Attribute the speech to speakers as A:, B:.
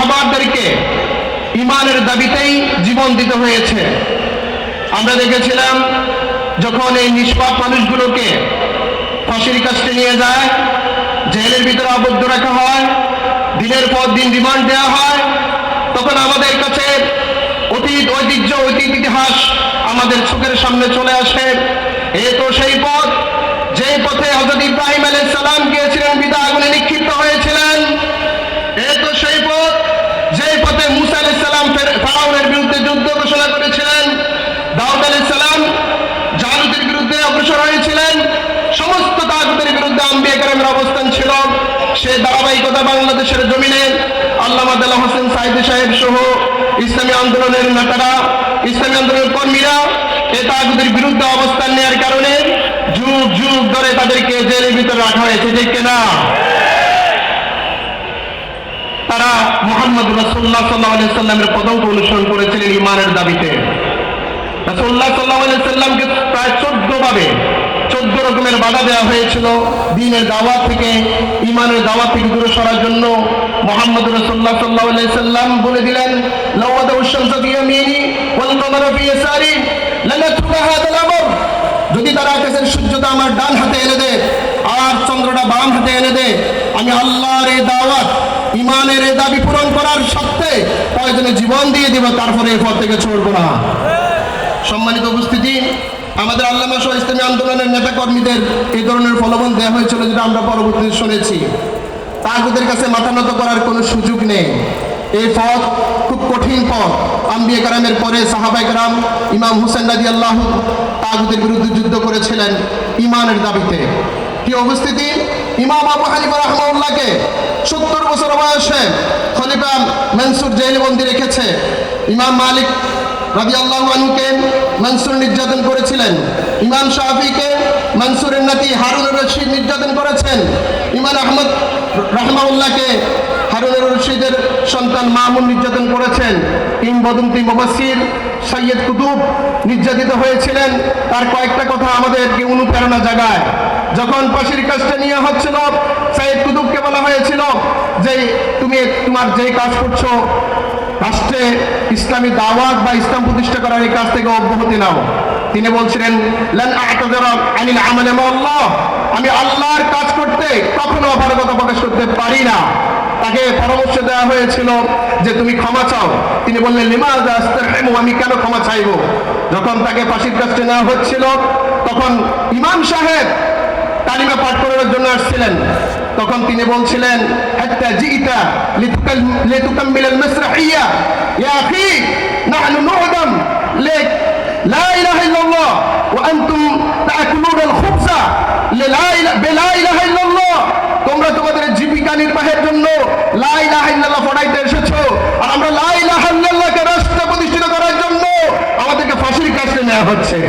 A: রাহবারদেরকে ঈমানের দাবিতেই জীবন দিতে হয়েছে। আমরা দেখেছিলাম যখন এই নিষ্পাপ মানুষগুলোকে ফাঁসির কাছে নিয়ে যায়, জেলের ভিতরে আবদ্ধ রাখা হয়, দিনের পর দিন রিমান্ড দেওয়া হয়, তখন আমাদের কাছে অতীত ঐতিহ্য অতীত ইতিহাস আমাদের চোখের সামনে চলে আসে। এ তো সেই পথ যে পথে হযরত ইব্রাহিম আলাইহিস সালাম গিয়েছিলেন, বিদা আগুনে নিক্ষিপ্ত হয়েছিলেন। এ তো সেই পথ যে পথে মূসা আলাইহিস সালাম ফেরাউনের বিরুদ্ধে যুদ্ধ ঘোষণা করেছিলেন, দাউদ আলাইহিস সালাম জালুতের বিরুদ্ধে অগ্রসর হয়েছিলেন। সমস্ত তাগুতের বিরুদ্ধে আম্বিয়া কেরামের অবস্থান ছিল। সে ধারাবাহিকতা বাংলাদেশের জমিনে আল্লামা দেলোয়ার হোসেন সাঈদী সাহেব সহ ইসলামী আন্দোলনের নেতারা, ইসলামী আন্দোলনের কর্মীরা এই তাগুতের বিরুদ্ধে অবস্থান নেওয়ার কারণে যুগ যুগ ধরে তাদেরকে জেলের ভিতরে রাখা হয়েছে, ঠিক কিনা? তারা মুহাম্মদ রাসূলুল্লাহ সাল্লাল্লাহু আলাইহি সাল্লামের পদঙ্ক অনুসরণ করেছিলেন ঈমানের দাবিতে। রাসূলুল্লাহ সাল্লাল্লাহু আলাইহি সাল্লামকে প্রায় 14 রকমের বাধা দেওয়া হয়েছিল দ্বীনের দাওয়াত থেকে, ঈমানের দাওয়াত থেকে দূরে সরার জন্য। মুহাম্মদ রাসূলুল্লাহ সাল্লাল্লাহু আলাইহি সাল্লাম বলে দিলেন, লাউ ওয়াদাউ শামসা ফি ইয়ামিনি ওয়াল কামারা ফি ইয়াসারি লানাতুলা হাদাল আমর। যদি তারা আকাশের সূর্যটা আমার ডান হাতে এনে দেয় আর চন্দ্রটা বাম হাতে এনে দেয়, আমি আল্লাহর এই দাওয়াত ঈমানের এই দাবি পূরণ করার সত্ত্বে প্রয়োজনে জীবন দিয়ে দিব, তারপরে এই পথ থেকে ছুটব না। সম্মানিত উপস্থিতি, আমাদের আল্লামা সহ ইসলামী আন্দোলনের নেতা কর্মীদের এই ধরনের ফলবন দেওয়া হয়েছিল, যেটা আমরা পরবর্তীতে শুনেছি। তাগুতের কাছে মাথা নত করার কোনো সুযোগ নেই। এই পথ খুব কঠিন পথ। আম্বিয়া কেরামের পরে সাহাবায়ে কেরাম, ইমাম হুসেন রাদিয়াল্লাহু তাগুতের বিরুদ্ধে যুদ্ধ করেছিলেন ঈমানের দাবিতে। কি অবস্থিতি, ইমাম আবু হানিফা রাহমাহুল্লাহকে 70 বছর বয়সে খলিফা মনসুর জেলে বন্দী রেখেছে। ইমাম মালিক রাদিয়াল্লাহু আনহুকে মনসুর নির্যাতন করেছিলেন। ইমাম শাফিকে মনসুরের নাতি হারুনুর রশিদ নির্যাতন করেছেন। ইমাম আহমদ রাহমাহুল্লাহকে হারুনুর রশিদের সন্তান মামুন নির্যাতন করেছেন। কিংবদন্তি মুফাসসির সৈয়দ কুতুব নির্যাতিত হয়েছিলেন। তার কয়েকটা কথা আমাদেরকে অনুপ্রেরণা জাগায়। যখন ফাঁসির কাজটা নিয়ে হচ্ছিল, সৈয়দ কুতুবকে বলা হয়েছিল যে তুমি তোমার যে কাজ করছো, রাষ্ট্রে ইসলামী দাওয়াত বা ইসলাম প্রতিষ্ঠা করার এই কাজ থেকে অব্যাহতি নাও। তিনি বলছিলেন, লান আ'তাযিরা আনিল আমালি মা আল্লাহ, আমি আল্লাহর কাজ করতে কখনো অপারগতা প্রকাশ করতে পারি না। তাকে পরামর্শ দেওয়া হয়েছিল যে তুমি ক্ষমা চাও। তিনি বললেন, লিমাযা আস্তারহিমু, আমি কেন ক্ষমা চাইবো? যখন তাকে ফাঁসির কাজটা নেওয়া হচ্ছিল, তখন ইমাম সাহেব কালিমা পাঠ করার জন্য আসছিলেন। তখন তিনি বলছিলেন, হাত্তা জিইতা লিতুকাম্মিলাল মাসরাহিয়া ইয়া আখি নাহনু নু'দাম লিক লা ইলাহা ইল্লাল্লাহ ওয়া আনতুম তা'কুলুনাল খুবসা লা ইলাহা ইল্লাল্লাহ। তোমরা তোমাদের জীবিকা নির্বাহের জন্য লা ইলাহা ইল্লাল্লাহ পড়াইতে এসেছো, আর আমরা লা ইলাহা ইল্লাল্লাহকে রাষ্ট্র প্রতিষ্ঠিত করার জন্য আমাদেরকে ফাঁসির কাছে নেওয়া হচ্ছে।